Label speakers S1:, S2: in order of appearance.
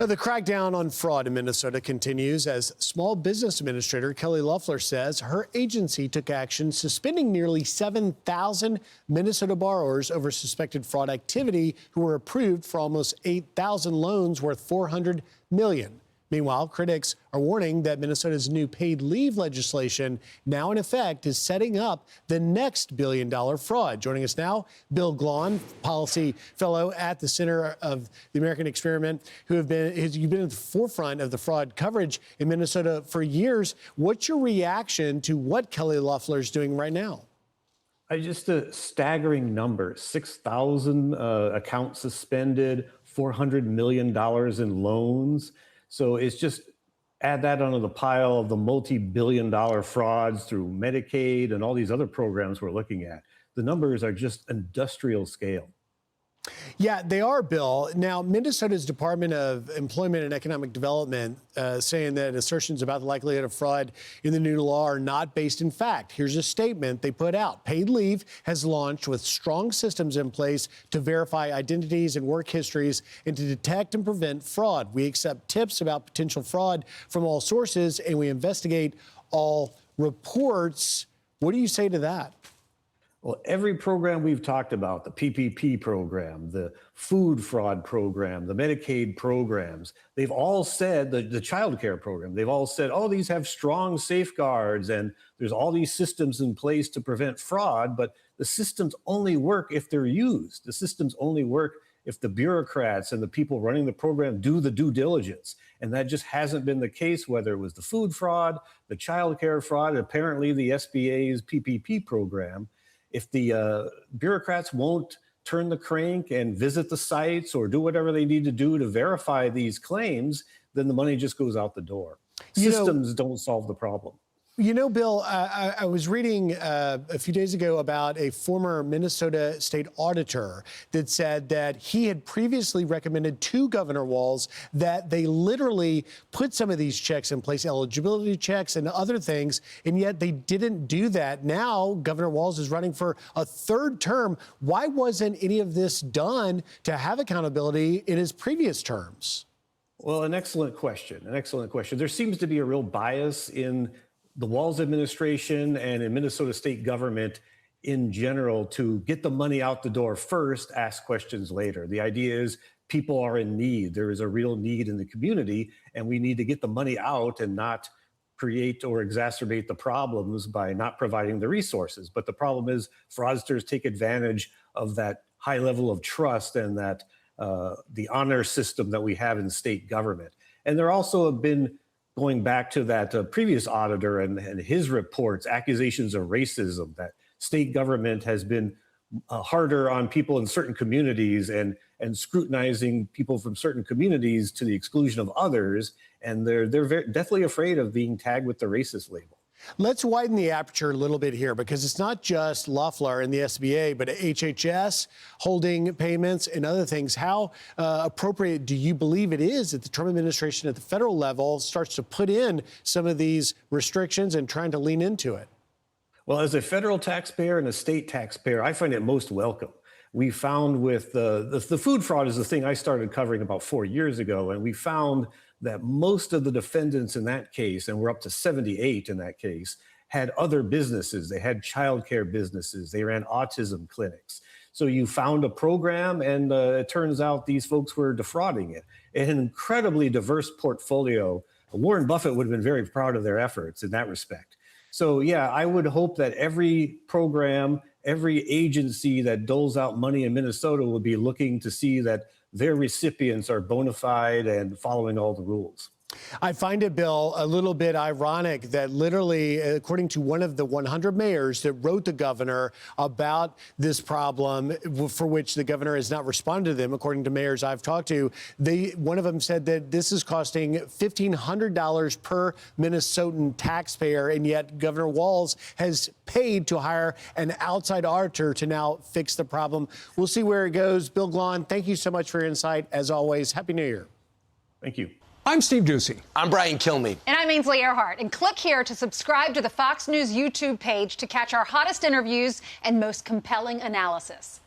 S1: The crackdown on fraud in Minnesota continues as Small Business Administrator Kelly Loeffler says her agency took action suspending nearly 7,000 Minnesota borrowers over suspected fraud activity who were approved for almost 8,000 loans worth $400 million. Meanwhile, critics are warning that Minnesota's new paid leave legislation, now in effect, is setting up the next billion-dollar fraud. Joining us now, Bill Glahn, policy fellow at the Center of the American Experiment, you've been at the forefront of the fraud coverage in Minnesota for years. What's your reaction to what Kelly Loeffler is doing right now?
S2: Just a staggering number, 6,000 accounts suspended, $400 million in loans. So it's just add that onto the pile of the multi-billion-dollar frauds through Medicaid and all these other programs we're looking at. The numbers are just industrial scale.
S1: Yeah, they are, Bill. Now, Minnesota's Department of Employment and Economic Development saying that assertions about the likelihood of fraud in the new law are not based in fact. Here's a statement they put out. Paid leave has launched with strong systems in place to verify identities and work histories and to detect and prevent fraud. We accept tips about potential fraud from all sources, and we investigate all reports. What do you say to that?
S2: Well, every program we've talked about, the PPP program, the food fraud program, the Medicaid programs, they've all said, the child care program, they've all said, oh, these have strong safeguards and there's all these systems in place to prevent fraud, but the systems only work if they're used. The systems only work if the bureaucrats and the people running the program do the due diligence. And that just hasn't been the case, whether it was the food fraud, the child care fraud, apparently the SBA's PPP program. If the bureaucrats won't turn the crank and visit the sites or do whatever they need to do to verify these claims, then the money just goes out the door. Systems don't solve the problem.
S1: You know, Bill, I was reading a few days ago about a former Minnesota state auditor that said that he had previously recommended to Governor Walz that they literally put some of these checks in place, eligibility checks and other things, and yet they didn't do that. Now, Governor Walz is running for a third term. Why wasn't any of this done to have accountability in his previous terms?
S2: Well, an excellent question. An excellent question. There seems to be a real bias in the Walz administration and in Minnesota state government in general to get the money out the door first, ask questions later. The idea is people are in need. There is a real need in the community, and we need to get the money out and not create or exacerbate the problems by not providing the resources. But the problem is fraudsters take advantage of that high level of trust and that the honor system that we have in state government. And there also have been, going back to that previous auditor and his reports, accusations of racism, that state government has been harder on people in certain communities and scrutinizing people from certain communities to the exclusion of others. And they're deathly afraid of being tagged with the racist label.
S1: Let's widen the aperture a little bit here, because it's not just Loeffler and the SBA, but HHS holding payments and other things. How appropriate do you believe it is that the Trump administration at the federal level starts to put in some of these restrictions and trying to lean into it?
S2: Well, as a federal taxpayer and a state taxpayer, I find it most welcome. We found with the food fraud is the thing I started covering about 4 years ago, and we found that most of the defendants in that case, and we're up to 78 in that case, had other businesses. They had childcare businesses. They ran autism clinics. So you found a program, and it turns out these folks were defrauding it. An incredibly diverse portfolio. Warren Buffett would have been very proud of their efforts in that respect. So yeah, I would hope that every program, every agency that doles out money in Minnesota will be looking to see that their recipients are bona fide and following all the rules.
S1: I find it, Bill, a little bit ironic that literally, according to one of the 100 mayors that wrote the governor about this problem, for which the governor has not responded to them, according to mayors I've talked to, one of them said that this is costing $1,500 per Minnesotan taxpayer, and yet Governor Walz has paid to hire an outside auditor to now fix the problem. We'll see where it goes. Bill Glahn, thank you so much for your insight. As always, Happy New Year.
S2: Thank you.
S3: I'm Steve Doocy.
S4: I'm Brian Kilmeade.
S5: And I'm Ainsley Earhart. And click here to subscribe to the Fox News YouTube page to catch our hottest interviews and most compelling analysis.